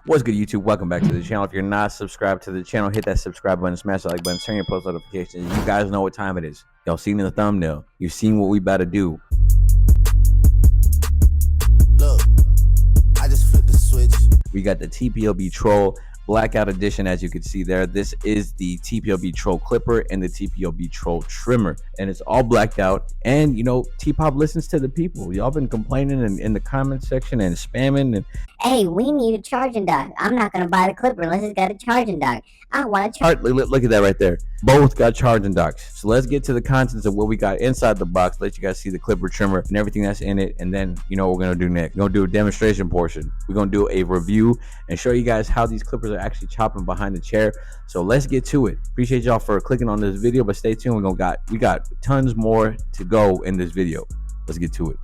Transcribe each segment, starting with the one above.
What's good, YouTube? Welcome back to the channel. If you're not subscribed to the channel, hit that subscribe button, smash the like button, turn your post notifications. You guys know what time it is. Y'all seen in the thumbnail. You've seen what we about to do. Look, I just flipped the switch. We got the Tpob Troll Blackout edition, as you can see there. This is the Tpob Troll clipper and the Tpob Troll trimmer, and it's all blacked out. And you know, Tpob listens to the people. Y'all been complaining in the comment section and spamming. And hey, we need a charging dock. I'm not gonna buy the clipper unless it's got a charging dock. I want a charge. Look at that right there. Both got charging docks. So let's get to the contents of what we got inside the box. Let you guys see the clipper, trimmer, and everything that's in it. And then you know what we're gonna do next. We're gonna do a demonstration portion. We're gonna do a review and show you guys how these clippers are actually chopping behind the chair. So let's get to it. Appreciate y'all for clicking on this video, but stay tuned. We got tons more to go in this video. Let's get to it.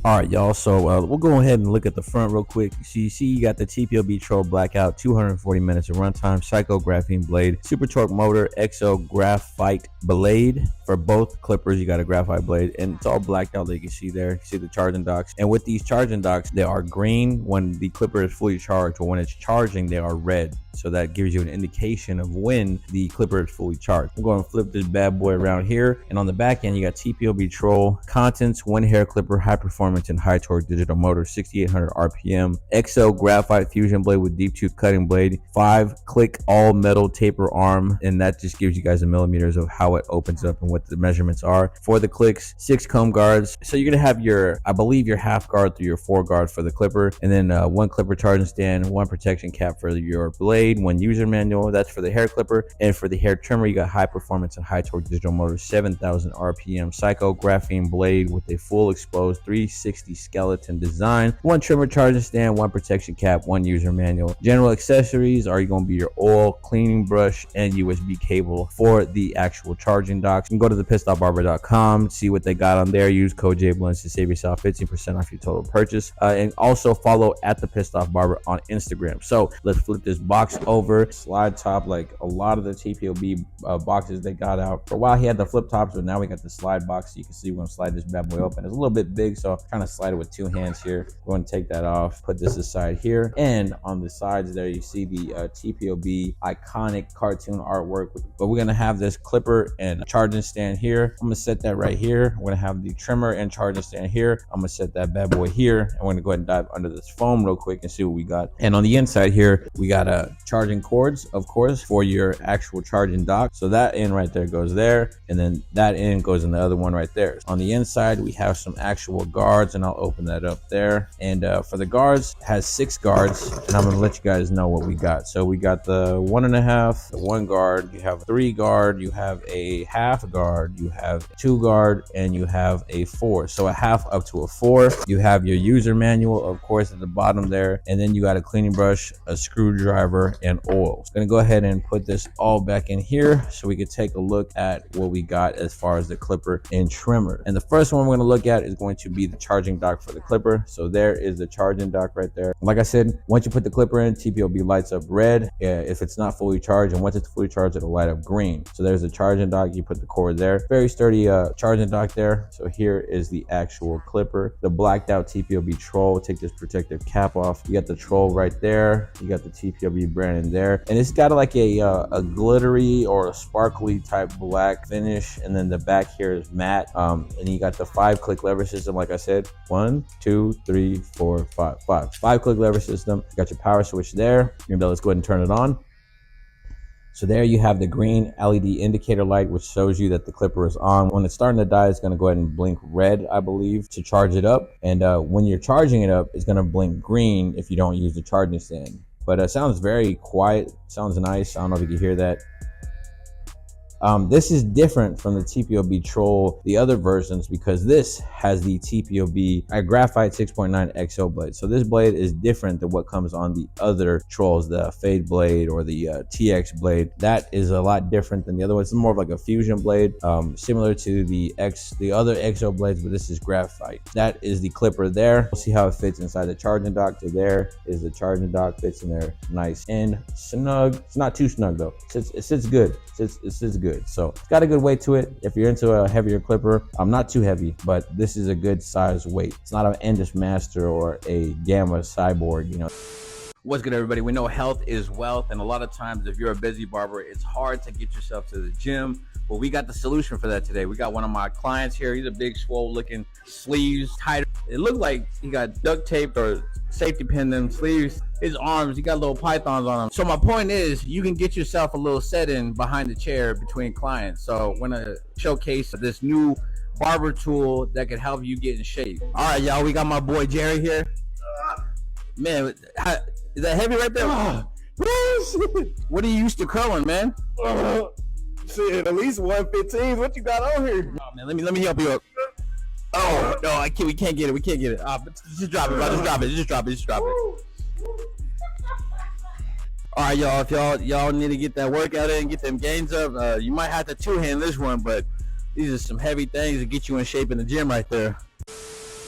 All right, y'all, so we'll go ahead and look at the front real quick. So you see you got the Tpob Troll Blackout, 240 minutes of runtime, Psycho graphene blade, super torque motor, exo graphite blade. For both clippers, you got a graphite blade, and it's all blacked out that you can see there. You see the charging docks, and with these charging docks, they are green when the clipper is fully charged, or when it's charging, they are red. So that gives you an indication of when the clipper is fully charged. I'm going to flip this bad boy around here, and on the back end, you got Tpob Troll contents, one hair clipper, high performance and high torque digital motor, 6,800 RPM, exo graphite fusion blade with deep tooth cutting blade, 5-click all metal taper arm, and that just gives you guys a millimeters of how it opens up and what the measurements are for the clicks. 6 comb guards. So you're gonna have your, I believe, your half guard through your 4 guard for the clipper, and then 1 clipper charging stand, 1 protection cap for your blade, 1 user manual. That's for the hair clipper. And for the hair trimmer, you got high performance and high torque digital motor, 7,000 RPM, Psycho graphene blade with a full exposed 360 skeleton design, 1 trimmer charging stand, 1 protection cap, 1 user manual. General accessories are going to be your oil, cleaning brush, and USB cable for the actual charging docks. You can go to thepissedoffbarber.com, see what they got on there. Use code JBlends to save yourself 15% off your total purchase, and also follow at thepissedoffbarber on Instagram. So let's flip this box over. Slide top, like a lot of the Tpob boxes they got out. For a while he had the flip tops, but now we got the slide box. So you can see we're gonna slide this bad boy open. It's a little bit big, so I'm trying to slide it with 2 hands here. We're going to take that off, put this aside here, and on the sides there you see the Tpob iconic cartoon artwork. But we're gonna have this clipper and charging stand here. I'm gonna set that right here. We're gonna have the trimmer and charging stand here. I'm gonna set that bad boy here, and we're gonna go ahead and dive under this foam real quick and see what we got. And on the inside here, we got charging cords, of course, for your actual charging dock. So that end right there goes there, and then that end goes in the other one right there. On the inside, we have some actual guards, and I'll open that up there. And for the guards, it has 6 guards, and I'm gonna let you guys know what we got. So we got the 1.5, the 1 guard, you have 3 guard, you have a half guard, you have 2 guard, and you have a 4. So a half up to a 4. You have your user manual, of course, at the bottom there, and then you got a cleaning brush, a screwdriver, and oil. I'm gonna go ahead and put this all back in here so we can take a look at what we got as far as the clipper and trimmer. And the first one we're gonna look at is going to be the charging dock for the clipper. So there is the charging dock right there. Like I said, once you put the clipper in, Tpob lights up red if it's not fully charged, and once it's fully charged, it'll light up green. So there's the charging dock. You put the cord there. Very sturdy charging dock there. So here is the actual clipper, the blacked out Tpob Troll. Take this protective cap off. You got the Troll right there. You got the Tpob brand in there, and it's got like a glittery or a sparkly type black finish. And then the back here is matte, and you got the 5-click lever system. Like I said, 1, 2, 3, 4, 5. 5-click lever system. You got your power switch there. You're gonna be able to go ahead and turn it on. So there you have the green LED indicator light, which shows you that the clipper is on. When it's starting to die, it's going to go ahead and blink red, I believe, to charge it up. And when you're charging it up, it's going to blink green if you don't use the charging stand. But it sounds very quiet. Sounds nice. I don't know if you can hear that. This is different from the Tpob Troll, the other versions, because this has the Tpob graphite 6.9 XO blade. So this blade is different than what comes on the other Trolls, the Fade blade or the TX blade. That is a lot different than the other one. It's more of like a fusion blade, similar to the other XO blades, but this is graphite. That is the clipper there. We'll see how it fits inside the charging dock. So there is the charging dock, fits in there nice and snug. It's not too snug though. It sits good. It sits good. So it's got a good weight to it. If you're into a heavier clipper, not too heavy, but this is a good size weight. It's not an Endless Master or a Gamma Cyborg, you know. What's good, everybody? We know health is wealth, and a lot of times if you're a busy barber, it's hard to get yourself to the gym. But we got the solution for that today. We got one of my clients here. He's a big, swole looking, sleeves tighter. It looked like he got duct taped or safety pinned them sleeves. His arms, he got little pythons on them. So my point is, you can get yourself a little set-in behind the chair between clients. So I want to showcase this new barber tool that could help you get in shape. All right, y'all, we got my boy Jerry here. Man, is that heavy right there? What are you used to curling, man? Shit, at least 115. What you got on here? Oh, man, let me help you up. Oh no, we can't get it. But just drop it, bro. Just drop it. All right, y'all. If y'all need to get that workout in, get them gains up, you might have to two-hand this one, but these are some heavy things to get you in shape in the gym right there.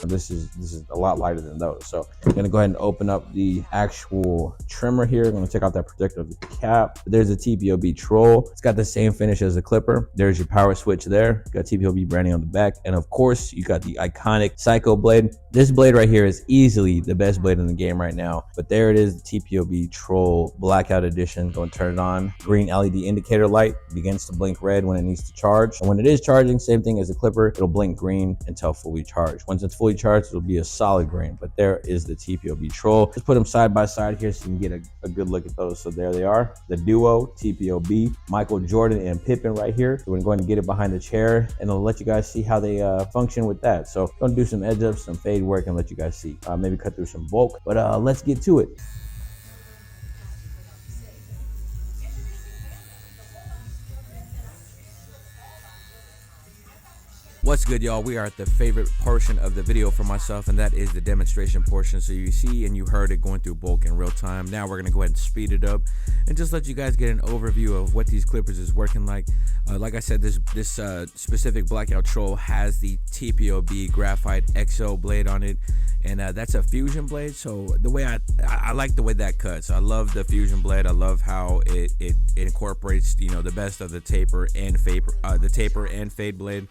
This is a lot lighter than those. So I'm gonna go ahead and open up the actual trimmer here. I'm gonna take out that protective cap. There's a Tpob troll. It's got the same finish as the clipper. There's your power switch there. Got Tpob branding on the back. And of course, you got the iconic Psycho blade. This blade right here is easily the best blade in the game right now. But there it is, the Tpob troll Blackout edition. Go and turn it on. Green LED indicator light begins to blink red when it needs to charge. And when it is charging, same thing as the clipper, it'll blink green until fully charged. Once it's fully charged, it'll be a solid green. But there is the Tpob troll. Let's put them side by side here so you can get a good look at those. So there they are, the duo Tpob, Michael Jordan and Pippen right here. So we're going to get it behind the chair and I'll let you guys see how they function with that. So I'm going to do some edge ups, some fade work, and let you guys see. Maybe cut through some bulk, but let's get to it. What's good, y'all? We are at the favorite portion of the video for myself, and that is the demonstration portion. So you see and you heard it going through bulk in real time. Now we're gonna go ahead and speed it up and just let you guys get an overview of what these clippers is working like. Like I said, this specific Blackout troll has the Tpob graphite XO blade on it, and that's a fusion blade. So the way I like the way that cuts. I love the fusion blade. I love how it incorporates, you know, the best of the taper and fade blade.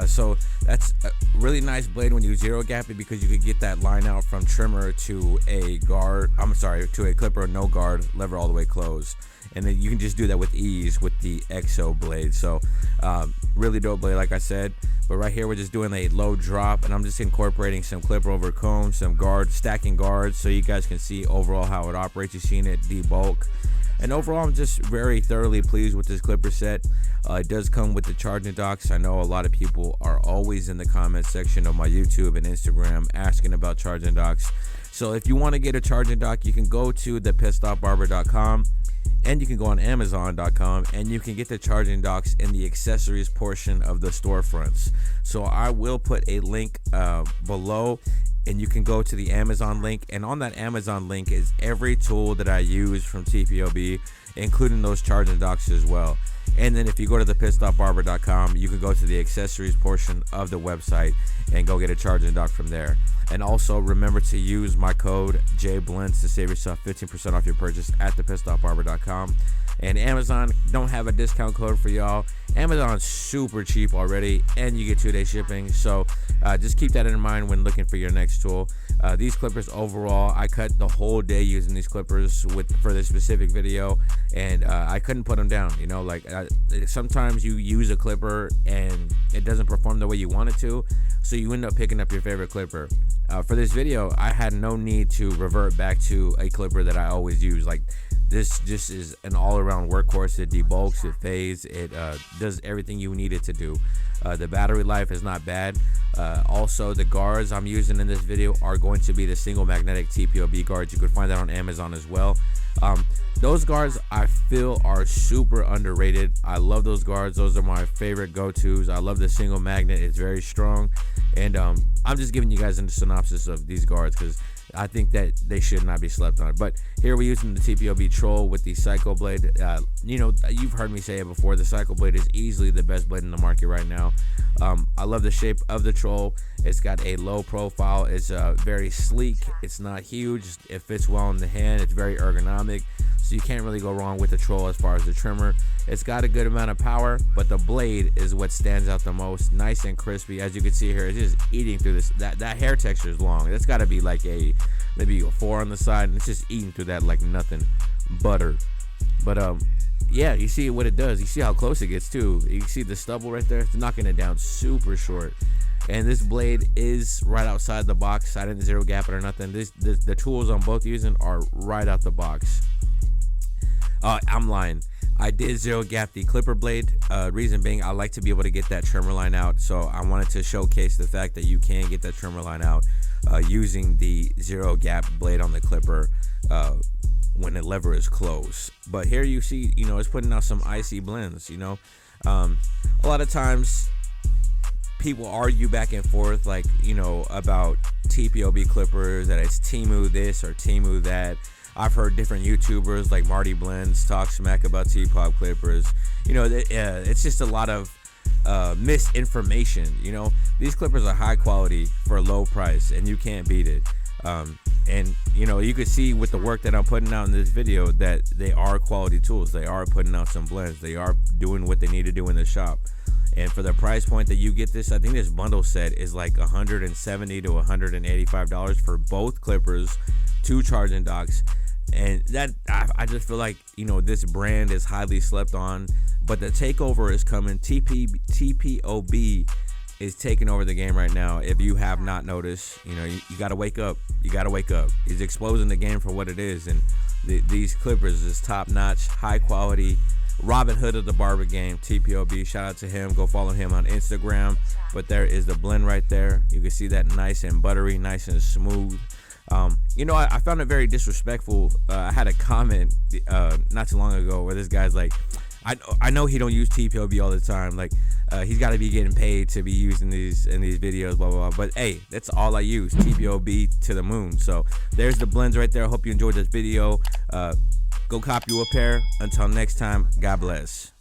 So that's a really nice blade when you zero gap it, because you could get that line out from trimmer to a to a clipper, no guard, lever all the way closed. And then you can just do that with ease with the XO blade. So really dope blade, like I said. But right here we're just doing a low drop, and I'm just incorporating some clipper over comb, some stacking guards, so you guys can see overall how it operates. You've seen it debulk. And overall, I'm just very thoroughly pleased with this clipper set. It does come with the charging docks. I know a lot of people are always in the comment section of my YouTube and Instagram asking about charging docks. So if you want to get a charging dock, you can go to thepissedoffbarber.com, and you can go on Amazon.com, and you can get the charging docks in the accessories portion of the storefronts. So I will put a link below, and you can go to the Amazon link, and on that Amazon link is every tool that I use from Tpob, including those charging docks as well. And then if you go to thepissedoffbarber.com, you can go to the accessories portion of the website and go get a charging dock from there. And also remember to use my code JBLENDS to save yourself 15% off your purchase at thepissedoffbarber.com. And Amazon don't have a discount code for y'all. Amazon's super cheap already, and you get 2-day shipping. So just keep that in mind when looking for your next tool. These clippers overall, I cut the whole day using these clippers for this specific video, and I couldn't put them down. You know, like sometimes you use a clipper and it doesn't perform the way you want it to, so you end up picking up your favorite clipper. For this video, I had no need to revert back to a clipper that I always use. Like, this just is an all-around workhorse. It debulks, it fades, it does everything you need it to do. The battery life is not bad. Also, the guards I'm using in this video are going to be the single magnetic Tpob guards. You can find that on Amazon as well. Those guards I feel are super underrated. I love those guards. Those are my favorite go-tos. I love the single magnet. It's very strong. And I'm just giving you guys a synopsis of these guards because I think that they should not be slept on. But here we're using the Tpob troll with the Psycho blade. You know, you've heard me say it before, the Psycho blade is easily the best blade in the market right now. I love the shape of the troll. It's got a low profile. It's very sleek. It's not huge. It fits well in the hand. It's very ergonomic. so you can't really go wrong with the Troll as far as the trimmer. It's got a good amount of power, but the blade is what stands out the most. Nice and crispy. As you can see here, it's just eating through this. That hair texture is long. That's got to be like maybe a 4 on the side, and it's just eating through that like nothing. Butter. But yeah, you see what it does. You see how close it gets too. You see the stubble right there. It's knocking it down super short. And this blade is right outside the box. I didn't zero gap it or nothing. The tools I'm both using are right out the box. I'm lying. I did zero gap the clipper blade. Reason being, I like to be able to get that trimmer line out. So I wanted to showcase the fact that you can get that trimmer line out using the zero gap blade on the clipper when the lever is closed. But here you see, you know, it's putting out some icy blends. You know, a lot of times people argue back and forth, like, you know, about TPOB clippers, that it's Temu this or Temu that. I've heard different YouTubers like Marty Blends talk smack about Tpob clippers. You know, it's just a lot of misinformation. You know, these clippers are high quality for a low price, and you can't beat it. And you know, you could see with the work that I'm putting out in this video that they are quality tools. They are putting out some blends. They are doing what they need to do in the shop. And for the price point that you get this, I think this bundle set is like $170 to $185 for both clippers, 2 charging docks. And that, I just feel like, you know, this brand is highly slept on, but the takeover is coming. TPOB is taking over the game right now. If you have not noticed, you know, you got to wake up. You got to wake up. He's exposing the game for what it is. And these clippers is top notch, high quality. Robin Hood of the barber game, TPOB. Shout out to him. Go follow him on Instagram. But there is the blend right there. You can see that nice and buttery, nice and smooth. You know, I found it very disrespectful. I had a comment not too long ago where this guy's like, I know he don't use TPOB all the time. Like, he's got to be getting paid to be using these in these videos, blah, blah, blah. But hey, that's all I use, TPOB to the moon. So there's the blends right there. I hope you enjoyed this video. Go cop you a pair. Until next time, God bless.